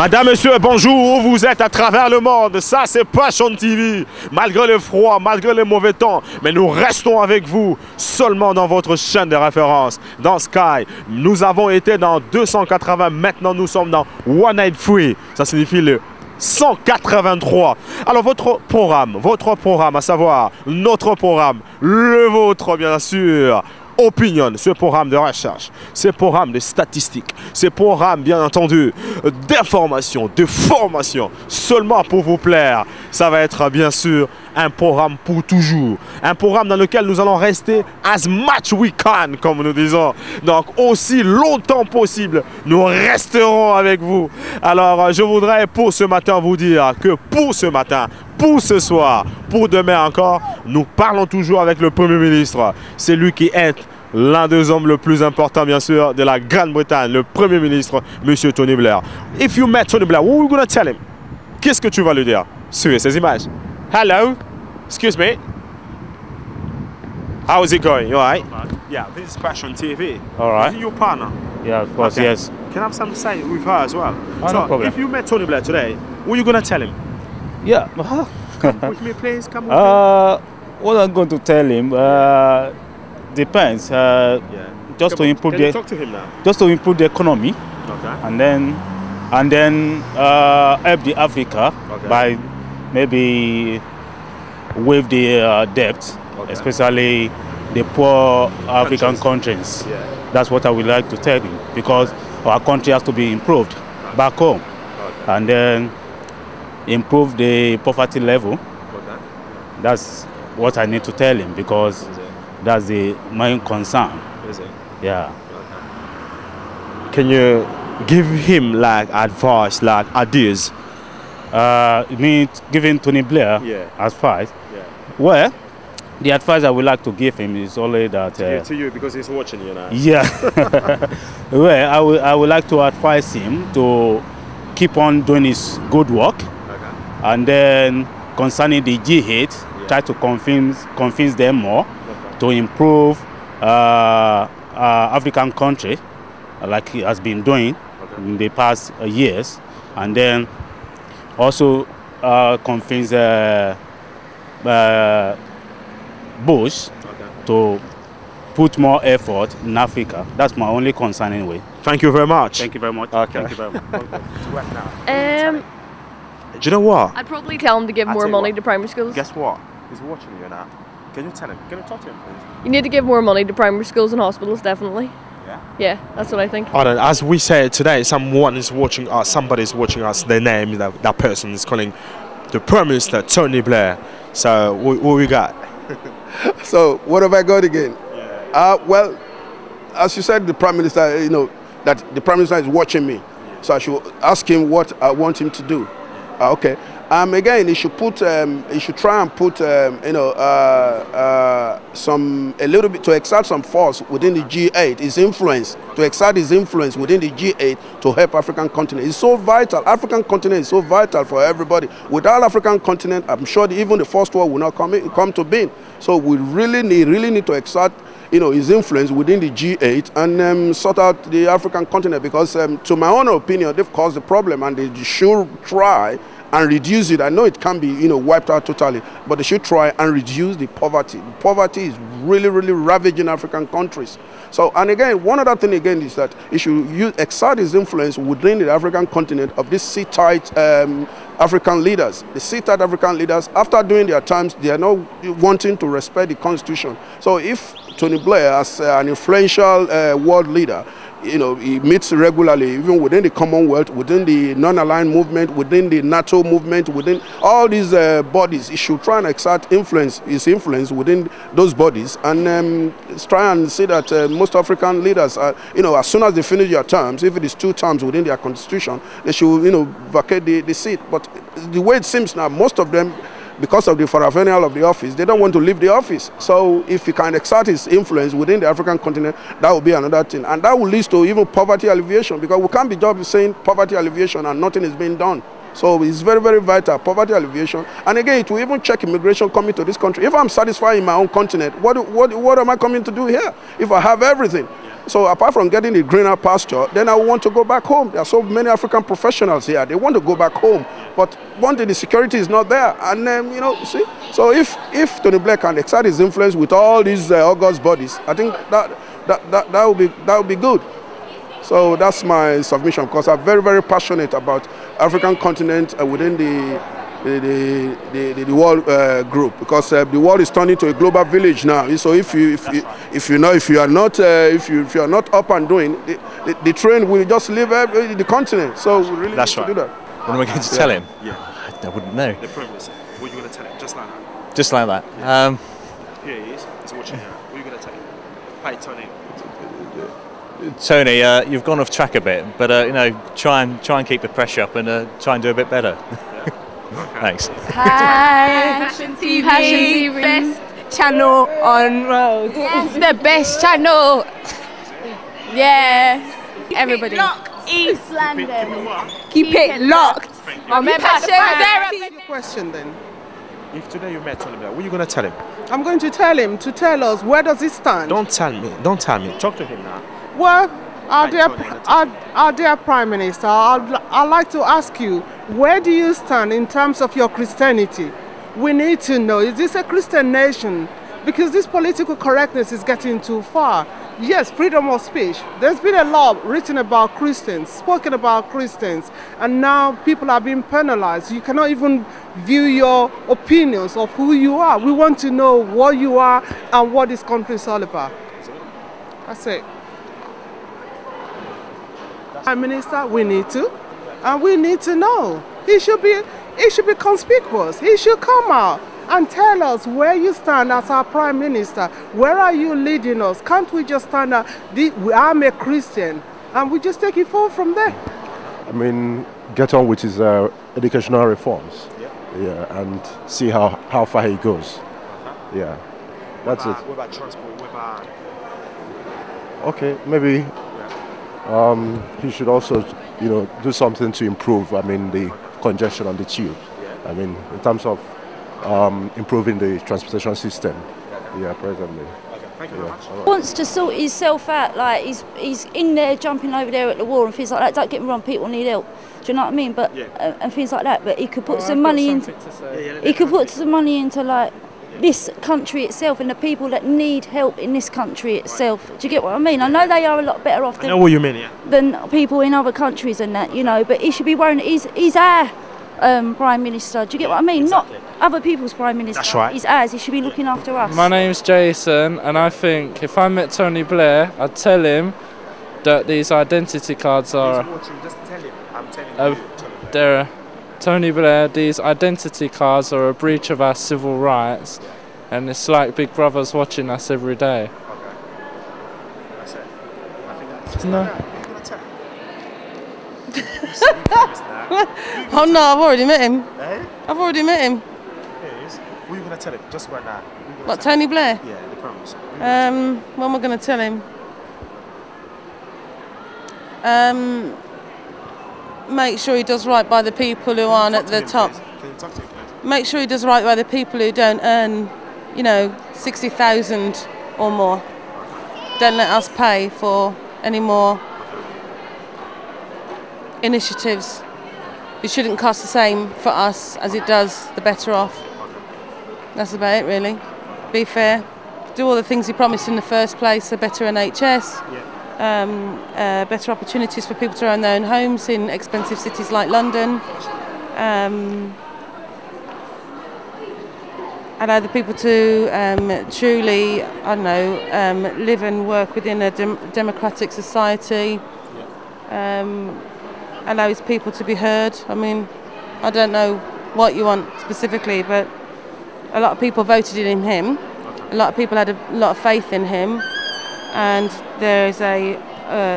Madame, Monsieur, bonjour, où vous êtes à travers le monde. Ça, c'est Passion TV. Malgré le froid, malgré le mauvais temps, mais nous restons avec vous seulement dans votre chaîne de référence, dans Sky. Nous avons été dans 280, maintenant nous sommes dans 193. Ça signifie le 183. Alors votre programme, à savoir notre programme, le vôtre bien sûr, Opinion, ce programme de recherche, ce programme de statistiques, ce programme bien entendu d'information, de formation, seulement pour vous plaire, ça va être bien sûr un programme pour toujours, un programme dans lequel nous allons rester as much we can, comme nous disons, donc aussi longtemps possible, nous resterons avec vous. Alors je voudrais pour ce matin vous dire que pour ce matin, pour ce soir, pour demain encore, nous parlons toujours avec le Premier ministre. C'est lui qui est l'un des hommes le plus importants, bien sûr, de la Grande-Bretagne, le Premier ministre, M. Tony Blair. If you met Tony Blair, what are you going to tell him? Qu'est-ce que tu vas lui dire sur ces images? Hello, excuse me. How is it going? You all right? Yeah, this is Passion TV. All right. Is he your partner? Yeah, of course, Okay. yes. Can I have some say with her as well? Oh, so, no problem. if you met Tony Blair today, what are you going to tell him? Yeah. Come with me, please. Come with me. What I'm going to tell him depends. Just to improve Can you the talk to him now? just to improve the economy, Okay. and then help the Africa Okay. by maybe waive the debt, Okay. especially the poor African countries. Yeah. That's what I would like to tell him, because our country has to be improved back home, Okay. and then improve the poverty level. Okay. That's what I need to tell him, because Is it? that's the main concern. Is it? Yeah. Okay. Can you give him like advice, like ideas? You mean giving Tony Blair Yeah. advice? Yeah. Well, the advice I would like to give him is only that. To you because he's watching you now. Yeah. Well, I would like to advise him to keep on doing his good work, Okay. and then concerning the G8, try to convince them more to improve African country, like he has been doing in the past years, and then also convince Bush to put more effort in Africa. That's my only concern anyway. Thank you very much. Thank you very much. Okay. Thank you very much. Do you know what? I'd probably tell him to give I'll more tell you money what. to primary schools. Guess what? He's watching you now. Can you tell him? Can you talk to him, please? You need to give more money to primary schools and hospitals, definitely. Yeah. Yeah, that's what I think. Alright, as we said today, someone is watching us. Somebody is watching us. Their name, that person is calling the Prime Minister Tony Blair. So what we got? So what have I got again? Well, as you said, the Prime Minister, that the Prime Minister is watching me. So I should ask him what I want him to do. Okay. Again, he should put, he should try and put, a little bit to exert some force within the G8. His influence, to exert his influence within the G8 to help African continent. It's so vital. African continent is so vital for everybody. Without African continent, I'm sure that even the first world will not come to being. So we really need to exert, his influence within the G8 and sort out the African continent, because to my own opinion, they've caused the problem, and they should try and reduce it. I know it can be, wiped out totally, but they should try and reduce the poverty. The poverty is really ravaging African countries. So, and again, one other thing again is that he should exert his influence within the African continent of these sit-tight African leaders. The sit-tight African leaders, after doing their times, they are now wanting to respect the constitution. So if Tony Blair, as an influential world leader, he meets regularly, even within the Commonwealth, within the non-aligned movement, within the NATO movement, within all these bodies. He should try and exert his influence within those bodies, and try and see that most African leaders are, as soon as they finish their terms, if it is 2 terms within their constitution, they should, vacate the seat. But the way it seems now, most of them, because of the paraphernalia of the office, they don't want to leave the office. So if he can exert his influence within the African continent, that will be another thing. And that will lead to even poverty alleviation, because we can't be just saying poverty alleviation and nothing is being done. So it's very vital, poverty alleviation. And again, it will even check immigration coming to this country. If I'm satisfied in my own continent, what am I coming to do here? If I have everything. So apart from getting the greener pasture, then I want to go back home. There are so many African professionals here. They want to go back home, but one day the security is not there. And you know, see. So if Tony Blair can exert his influence with all these august bodies, I think that would be good. So that's my submission, because I'm very, very passionate about African continent within the world group, because the world is turning to a global village now. So if you are not up and doing, the train will just leave the continent. So we really need to do that. What am I going to tell him? Yeah. I wouldn't know. The premise. What are you going to tell him? Just like that. Just like that. Here he is. He's watching here. What are you going to tell him? Hey, Tony. Tony, you've gone off track a bit, but you know, try and keep the pressure up and try and do a bit better. Thanks. Hi, Passion TV, best channel on road. It's the best channel. Yeah, everybody. Locked East London. Keep it locked. Remember, Your question then. If today you met Tony Blair, what are you going to tell him? I'm going to tell him to tell us where does he stand. Don't tell me. Don't tell me. Talk to him now. Well, our dear Prime Minister, I'd like to ask you, where do you stand in terms of your Christianity? We need to know, is this a Christian nation? Because this political correctness is getting too far. Yes, freedom of speech. There's been a law written about Christians, spoken about Christians, and now people are being penalized. You cannot even view your opinions of who you are. We want to know what you are and what this country is all about. That's it. Prime Minister, we need to, and we need to know. He should be conspicuous. He should come out and tell us where you stand as our Prime Minister. Where are you leading us? Can't we just stand up? I'm a Christian, and we just take it forward from there. I mean, get on with his educational reforms, yeah, and see how far he goes. Yeah, that's it. What about transport? What about? Okay, maybe. He should also, you know, do something to improve. I mean, the congestion on the tube. I mean, in terms of improving the transportation system. Yeah, presently. Okay, thank you very much. He wants to sort himself out, like he's in there jumping over there at the war and things like that. Don't get me wrong, people need help. Do you know what I mean? But and things like that. But he could put some money into. He could put some money into like this country itself and the people that need help in this country itself. Do you get what I mean? I know they are a lot better off than people in other countries and that, you know. But he should be worrying. He's our Prime Minister. Do you get what I mean? Exactly. Not other people's Prime Minister. That's right. He's ours. He should be looking after us. My name's Jason, and I think if I met Tony Blair, I'd tell him that these identity cards are. Just tell him. I'm telling you. They're Tony Blair. These identity cards are a breach of our civil rights, and it's like Big Brother's watching us every day. Okay. That's it. I think that's just No. like that. You're gonna tell him. You promised that. Oh no, I've already met him. Eh? I've already met him. Here he is. What are you gonna tell him? Just right now. What, Tony Blair? Yeah, the promise. What am I going to tell him? Make sure he does right by the people who aren't at the top. Can you talk to him, please? Make sure he does right by the people who don't earn, you know, 60,000 or more. Don't let us pay for any more initiatives. It shouldn't cost the same for us as it does the better off. That's about it, really. Be fair. Do all the things he promised in the first place, a better NHS, better opportunities for people to own their own homes in expensive cities like London, allow the people to truly, I don't know, live and work within a democratic society, allow his people to be heard. I mean, I don't know what you want specifically, but a lot of people voted in him. A lot of people had a lot of faith in him, and there is a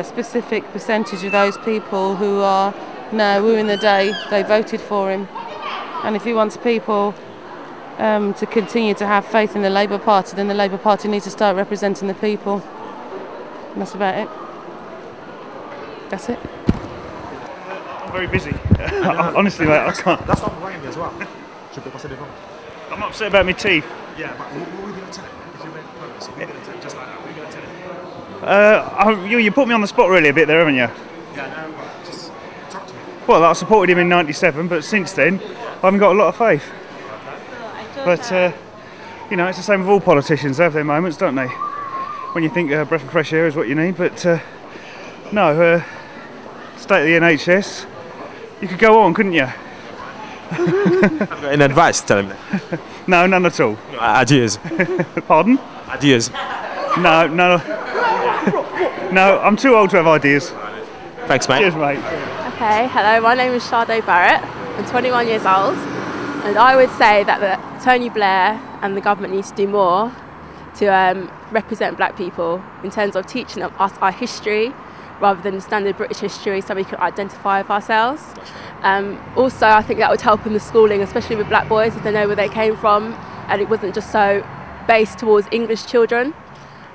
specific percentage of those people who are now ruining the day they voted for him. And if he wants people to continue to have faith in the Labour Party, then the Labour Party needs to start representing the people. And that's about it. That's it. I'm very busy. Honestly, mate, I can't. That's what I'm writing as well. I'm upset about my teeth. Yeah, but what are we going to tell him? If you make progress, what are we going to tell him? Just like that, what are we going to tell him? You put me on the spot really a bit there, haven't you? Yeah, no, just talk to me. Well, I supported him in '97, but since then I haven't got a lot of faith. But you know, it's the same with all politicians. They have their moments, don't they? When you think a breath of fresh air is what you need, but no, state of the NHS. You could go on, couldn't you? Any advice? Tell him. No, none at all. Ideas. Pardon? Ideas. No, no. No, I'm too old to have ideas. Thanks, mate. Cheers, mate. Okay, hello, my name is Sade Barrett. I'm 21 years old, and I would say that Tony Blair and the government needs to do more to represent black people in terms of teaching us our history rather than standard British history, so we can identify with ourselves. Also, I think that would help in the schooling, especially with black boys, if they know where they came from and it wasn't just so based towards English children.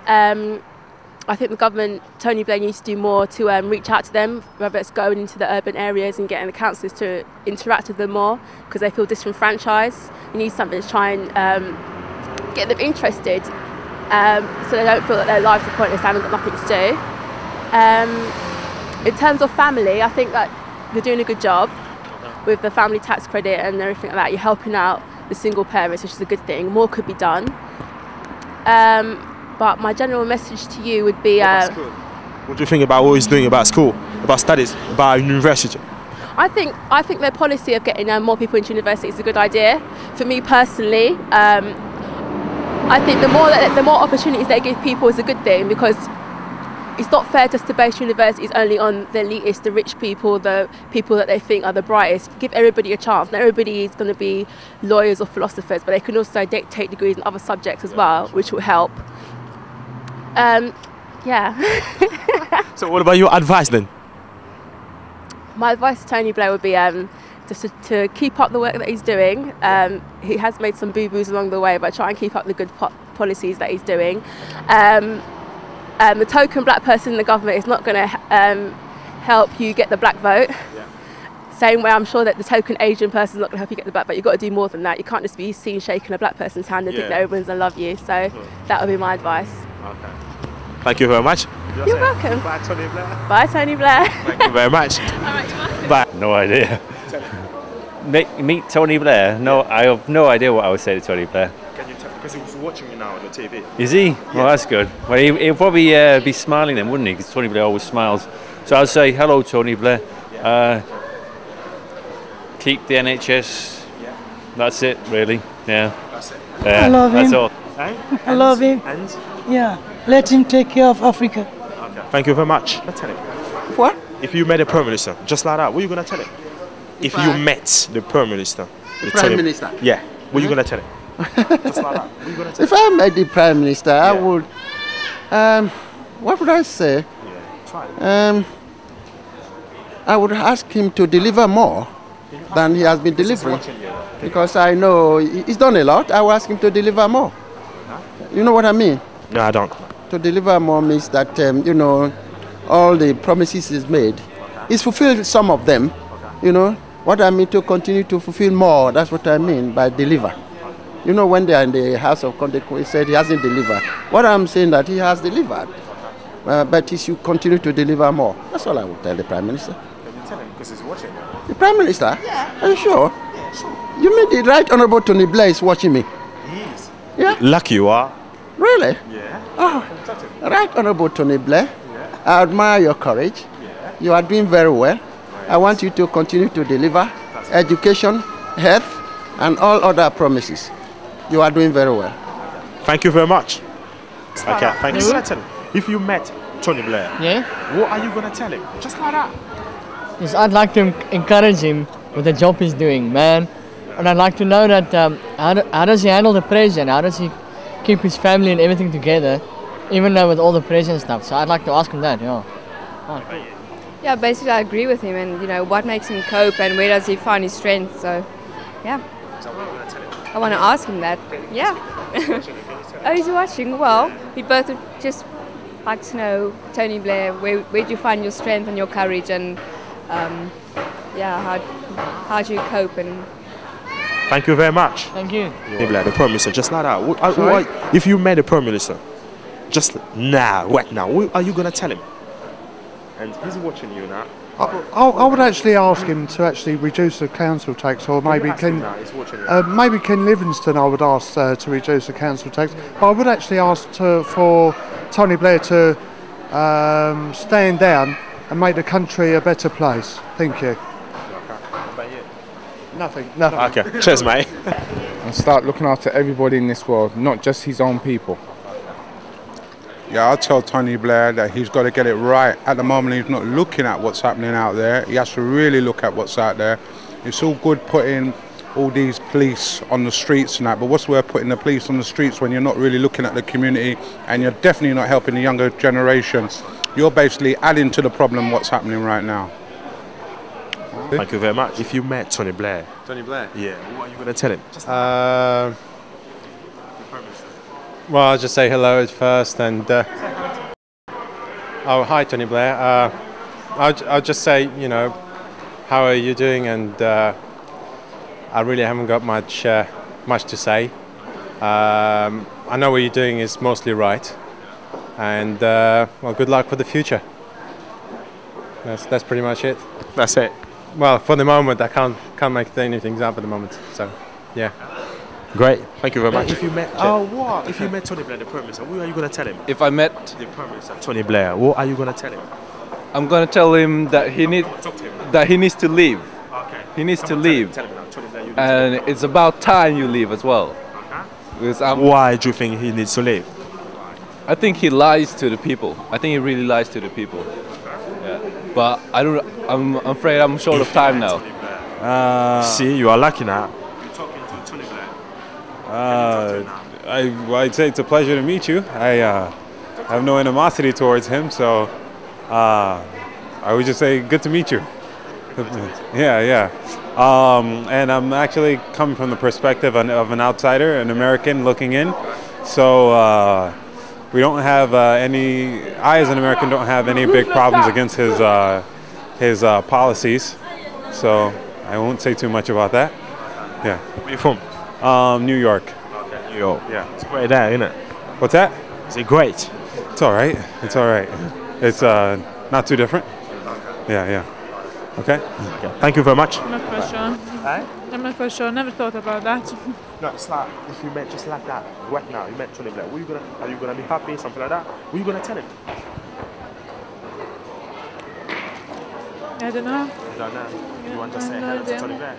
I think the government, Tony Blair, needs to do more to reach out to them, whether it's going into the urban areas and getting the councillors to interact with them more because they feel disenfranchised. You need something to try and get them interested so they don't feel that their lives are pointless and have got nothing to do. In terms of family, I think that they're doing a good job with the family tax credit and everything like that. You're helping out the single parents, which is a good thing. More could be done. But my general message to you would be... what do you think about what he's doing about school, about studies, about university? I think their policy of getting more people into university is a good idea. For me personally, I think the more opportunities they give people is a good thing, because it's not fair just to base universities only on the elitist, the rich people, the people that they think are the brightest. Give everybody a chance. Not everybody is going to be lawyers or philosophers, but they can also take degrees in other subjects as well, which will help. Yeah. So what about your advice then? My advice to Tony Blair would be just to keep up the work that he's doing. He has made some boo-boos along the way, but try and keep up the good policies that he's doing. The token black person in the government is not going to help you get the black vote. Yeah. Same way I'm sure that the token Asian person is not going to help you get the black vote. You've got to do more than that. You can't just be seen shaking a black person's hand and think that everyone's going to love you. So that would be my advice. Okay. Thank you very much. You're welcome. Bye, Tony Blair. Bye, Tony Blair. Thank you very much. All right, you're welcome. Bye. No idea. Meet Tony Blair? No, I have no idea what I would say to Tony Blair. Can you tell? Because he was watching you now on the TV. Is he? Yeah. Well, that's good. Well, he'll probably be smiling then, wouldn't he? Because Tony Blair always smiles. So I'll say, hello, Tony Blair. Keep the NHS. Yeah. That's it, really. Yeah. That's it. I love him. That's all. I love him. And? Yeah. Let him take care of Africa. Okay. Thank you very much. Tell him. What? If you met a Prime Minister, just like that, what are you going to tell him? If you met the Prime Minister. The Prime Minister? Yeah. What are you going to tell him? Just like that. What are you going to tell him? If I met the Prime Minister, I would... what would I say? Yeah. Try. I would ask him to deliver more than he has been delivering. Because I know he's done a lot. I will ask him to deliver more. You know what I mean? No, I don't. To deliver more means that, you know, all the promises he's made, he's fulfilled some of them. You know, what I mean to continue to fulfill more, that's what I mean by deliver. You know, when they are in the House of Conduct, he said he hasn't delivered. What I'm saying that he has delivered, but he should continue to deliver more. That's all I would tell the Prime Minister. Can you tell him? Because he's watching. The Prime Minister? Yeah. Are you sure? Yeah, sure. You mean the Right Honourable Tony Blair is watching me? He is. Yeah. Lucky you are. Really? Yeah. Oh, Right Honourable Tony Blair, yeah. I admire your courage. Yeah. You are doing very well. Right. I want you to continue to deliver education, health, and all other promises. You are doing very well. Thank you very much. Okay, thank you. Tell him, if you met Tony Blair, what are you going to tell him? Just like that. Yes, I'd like to encourage him with the job he's doing, man. And I'd like to know that how does he handle the pressure and how does he keep his family and everything together, even though with all the pressure and stuff. So I'd like to ask him that, Yeah, basically I agree with him, and you know, what makes him cope and where does he find his strength, so yeah. I want to ask him that. Yeah. Oh, he's watching. Well, we both would just like to know, Tony Blair, where do you find your strength and your courage, and yeah, how do you cope? And thank you very much. Thank you. Blair, the Prime Minister, just like that. If you met the Prime Minister, just now, right now, what are you going to tell him? And he's watching you now. I would actually ask him to actually reduce the council tax, or maybe maybe Ken Livingstone. I would ask to reduce the council tax. But I would actually ask for Tony Blair to stand down and make the country a better place. Thank you. Nothing. Okay, cheers, mate. And start looking after everybody in this world, not just his own people. Yeah, I'll tell Tony Blair that he's got to get it right. At the moment, he's not looking at what's happening out there. He has to really look at what's out there. It's all good putting all these police on the streets and that, but what's worth putting the police on the streets when you're not really looking at the community and you're definitely not helping the younger generation? You're basically adding to the problem what's happening right now. Thank you very much. If you met Tony Blair. Tony Blair? Yeah, what are you going to tell him? Well, I'll just say hello at first and... oh, hi Tony Blair. I'll just say, you know, how are you doing? And I really haven't got much to say. I know what you're doing is mostly right. And, well, good luck for the future. That's pretty much it. That's it? Well, for the moment, I can't make anything up at the moment. So, yeah. Great. Thank you very much. If you met, what? If you met Tony Blair, the Prime Minister, what are you going to tell him? If I met the Prime Minister, Tony Blair, what are you going to tell him? I'm going to tell him that he needs to leave. Okay. He needs to leave. Tell him now. Tony Blair, you need And to leave. it's about time you leave as well. Because why do you think he needs to leave? I think he lies to the people. I think he really lies to the people. Yeah. But I'm afraid I'm short of time now. See, you are lucky now. I'd say it's a pleasure to meet you. I have no animosity towards him, so I would just say good to meet you. Yeah. And I'm actually coming from the perspective of an outsider, an American looking in. So we don't have I as an American don't have any big problems against his policies. So I won't say too much about that. Yeah. Where are you from? New York. Okay, New York. Yeah. It's great there, isn't it? What's that? Is it great? It's all right. It's all right. It's not too different. Yeah. Okay. Thank you very much. I'm not quite sure. I'm not quite sure. Never thought about that. No, it's like if you met just like that right now, you met Tony Blair. Are you gonna be happy? Something like that. What are you gonna tell him? I don't know. You don't know. You want to just say hello to Tony Blair?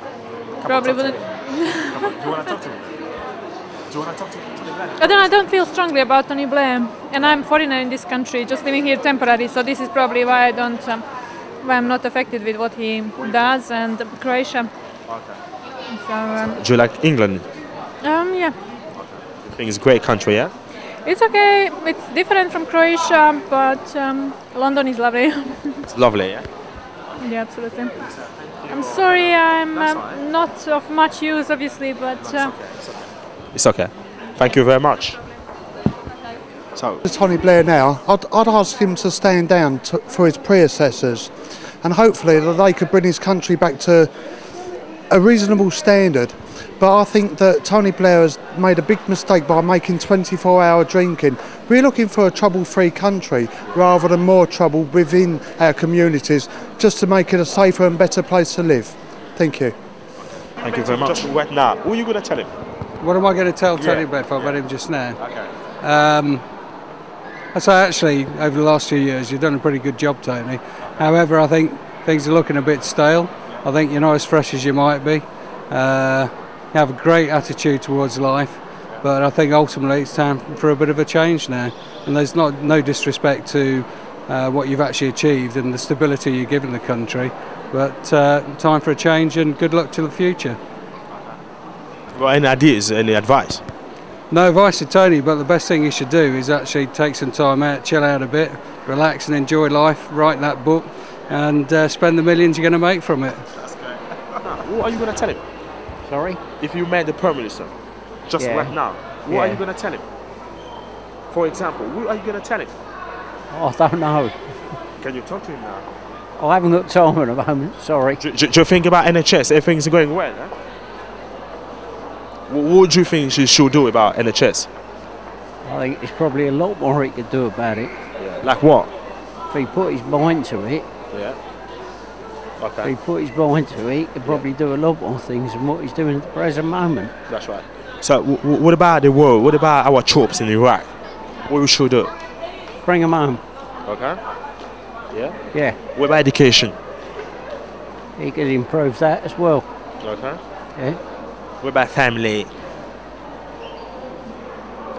Probably wouldn't. Do you want to talk to him? Do you want to talk to Tony Blair? I don't feel strongly about Tony Blair, and I'm foreigner in this country, just living here temporarily. So this is probably why I don't. Why I'm not affected with what he does, and Croatia. Okay. So, do you like England? Yeah. You think it's a great country, yeah? It's okay. It's different from Croatia, but London is lovely. It's lovely, yeah? Yeah, absolutely. I'm sorry, I'm not of much use, obviously, but... It's okay. Thank you very much. So, Tony Blair now, I'd ask him to stand down for his predecessors, and hopefully that they could bring his country back to a reasonable standard. But I think that Tony Blair has made a big mistake by making 24-hour drinking. We're looking for a trouble-free country rather than more trouble within our communities, just to make it a safer and better place to live. Thank you. Thank you very much. Just right now, what are you going to tell him? What am I going to tell Tony Blair if I met him just now? Okay. I say actually, over the last few years, you've done a pretty good job, Tony. However, I think things are looking a bit stale. I think you're not as fresh as you might be. You have a great attitude towards life, but I think ultimately it's time for a bit of a change now. And there's no disrespect to what you've actually achieved and the stability you've given the country, but time for a change and good luck to the future. Well, any ideas, any advice? No advice to Tony, but the best thing you should do is actually take some time out, chill out a bit, relax and enjoy life, write that book and spend the millions you're going to make from it. What are you going to tell him? Sorry? If you met the Prime Minister, just right now, what are you going to tell him? For example, what are you going to tell him? Oh, I don't know. Can you talk to him now? I haven't got time at the moment, sorry. Do you think about NHS? Everything's going well, huh? What do you think she should do about NHS? I think there's probably a lot more he could do about it. Yeah. Like what? If he put his mind to it. Yeah. If he put his mind to it, he could probably do a lot more things than what he's doing at the present moment. That's right. So what about the world? What about our troops in Iraq? What we should do? Bring them home. Okay. Yeah? Yeah. What about education? He could improve that as well. Okay. Yeah. What about family?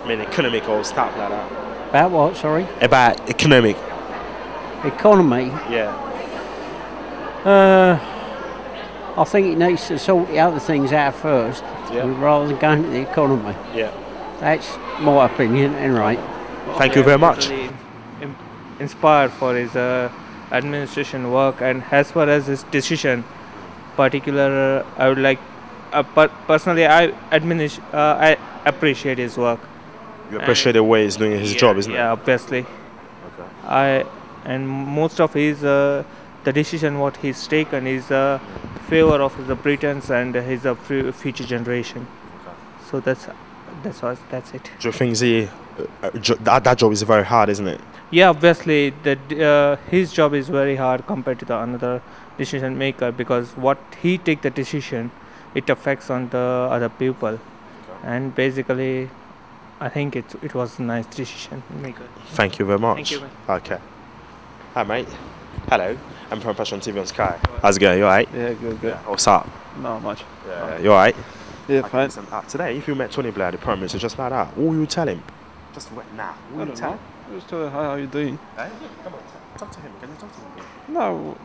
I mean, economical stuff like that. About what, sorry? About economic. Economy? Yeah. I think he needs to sort the other things out first, rather than going to the economy. Yeah. That's my opinion, anyway. Thank you very much. Inspired for his administration work, and as far as his decision, particular, I would like, personally, I appreciate his work. You appreciate the way he's doing his job, isn't it? Yeah, obviously. Okay. And most of his the decision what he's taken is favor of the Britons and his future generation. Okay. So that's it. Do you think that job is very hard, isn't it? Yeah, obviously his job is very hard compared to the another decision maker, because what he take the decision, it affects on the other people. Okay. And basically, I think it was a nice decision maker. Thank you very much. Thank you, mate. Okay. Hi, mate. Hello. I'm from Passion TV on Sky. How's it going? You alright? Yeah, good. Yeah. What's up? Not much. Yeah. You alright? Yeah, fine. Listen, today, if you met Tony Blair, the Prime Minister, just like that, what will you tell him? Just right now. What will you tell him? Just tell him, how are you doing? Hey? Come on, talk to him. Can you talk to him? No,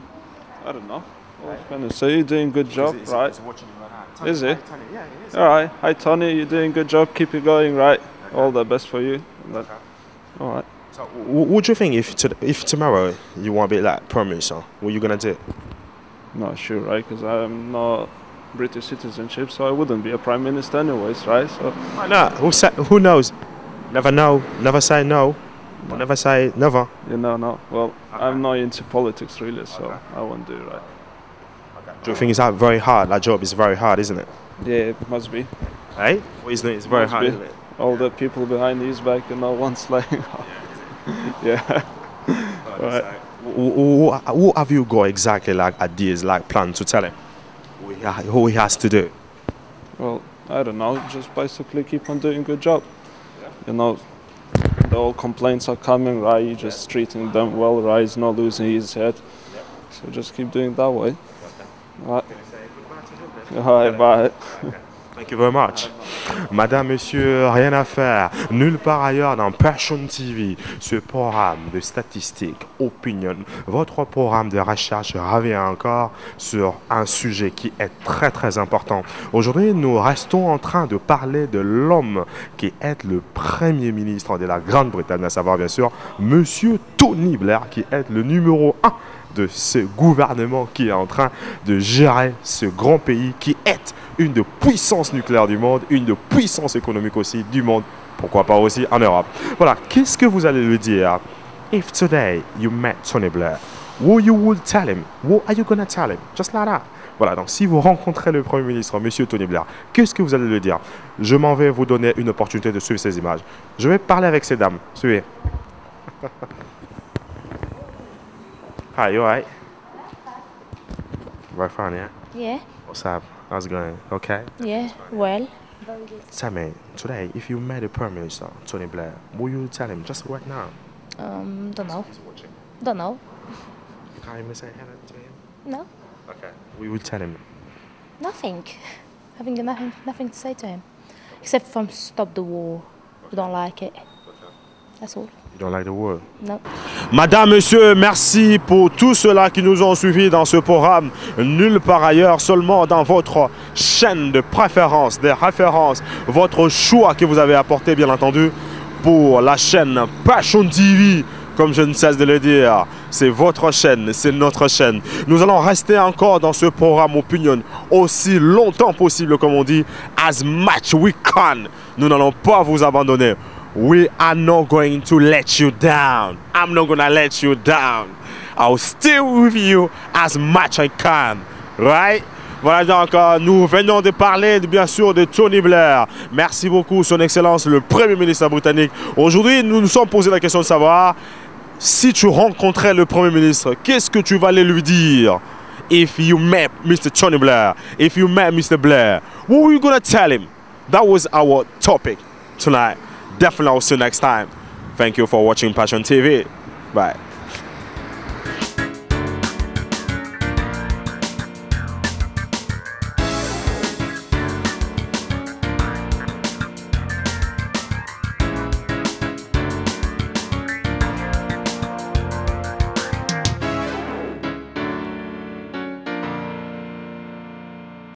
I don't know. What was I going to say? You're doing a good job, right? He's watching you right now. Is he? Tony, yeah, he is. Alright. Hi, Tony. You're doing a good job. Keep it going, right? Okay. All the best for you. Okay. Alright. So, what do you think if tomorrow you want to be like Prime Minister, what are you going to do? Not sure, right? Because I'm not British citizenship, so I wouldn't be a Prime Minister anyways, right? So. Why not? Who knows? Never know. Never say no. No. Never say never. You know, no. Well, okay. I'm not into politics really, so I won't do it, right. Okay. Do you think it's very hard? That job is very hard, isn't it? Yeah, it must be. Hey? What he's doing is very hard, isn't it? All the people behind his back, one's like... Yeah. Right. What have you got exactly like ideas, like plan to tell him who he has to do? Well, I don't know. Just basically keep on doing a good job. Yeah. The all complaints are coming, right? You're just treating them well, right? He's not losing his head. So just keep doing it that way. Right. Alright, bye. Thank you very much. Madame, monsieur, rien à faire. Nulle part ailleurs dans Passion TV, ce programme de statistiques, opinion, votre programme de recherche revient encore sur un sujet qui est très très important. Aujourd'hui, nous restons en train de parler de l'homme qui est le Premier ministre de la Grande-Bretagne, à savoir bien sûr, monsieur Tony Blair, qui est le numéro 1 de ce gouvernement qui est en train de gérer ce grand pays qui est une des puissances nucléaires du monde, une des puissances économiques aussi du monde, pourquoi pas aussi en Europe. Voilà, qu'est-ce que vous allez lui dire? If today you met Tony Blair, what you would tell him? What are you gonna tell him? Just like that. Voilà, donc si vous rencontrez le Premier ministre, monsieur Tony Blair, qu'est-ce que vous allez lui dire? Je m'en vais vous donner une opportunité de suivre ces images. Je vais parler avec ces dames. Suivez. Hi, you alright? Right fine, yeah? Yeah. What's up? How's it going? Okay? Yeah, well. Tell me, today, if you met the Prime Minister, Tony Blair, what will you tell him just right now? Don't know. Don't know. You can't even say hello to him? No. Okay. We will tell him. Nothing. Having nothing to say to him. Except from stop the war. We don't like it. That's all. You don't like the war? No. Madame, monsieur, merci pour tous ceux-là qui nous ont suivis dans ce programme. Nulle part ailleurs, seulement dans votre chaîne de préférence, des références, votre choix que vous avez apporté, bien entendu, pour la chaîne Passion TV. Comme je ne cesse de le dire, c'est votre chaîne, c'est notre chaîne. Nous allons rester encore dans ce programme Opinion aussi longtemps possible, comme on dit, as much we can. Nous n'allons pas vous abandonner. We are not going to let you down. I'm not going to let you down. I'll stay with you as much as I can. Right? Voilà donc, nous venons de parler bien sûr de Tony Blair. Merci beaucoup, Son Excellence, le Premier ministre britannique. Aujourd'hui, nous nous sommes posé la question de savoir si tu rencontrais le Premier ministre, qu'est-ce que tu vas aller lui dire? If you met Mr. Tony Blair, if you met Mr. Blair, what were you going to tell him? That was our topic tonight. Definitely, I'll see you next time. Thank you for watching Passion TV. Bye.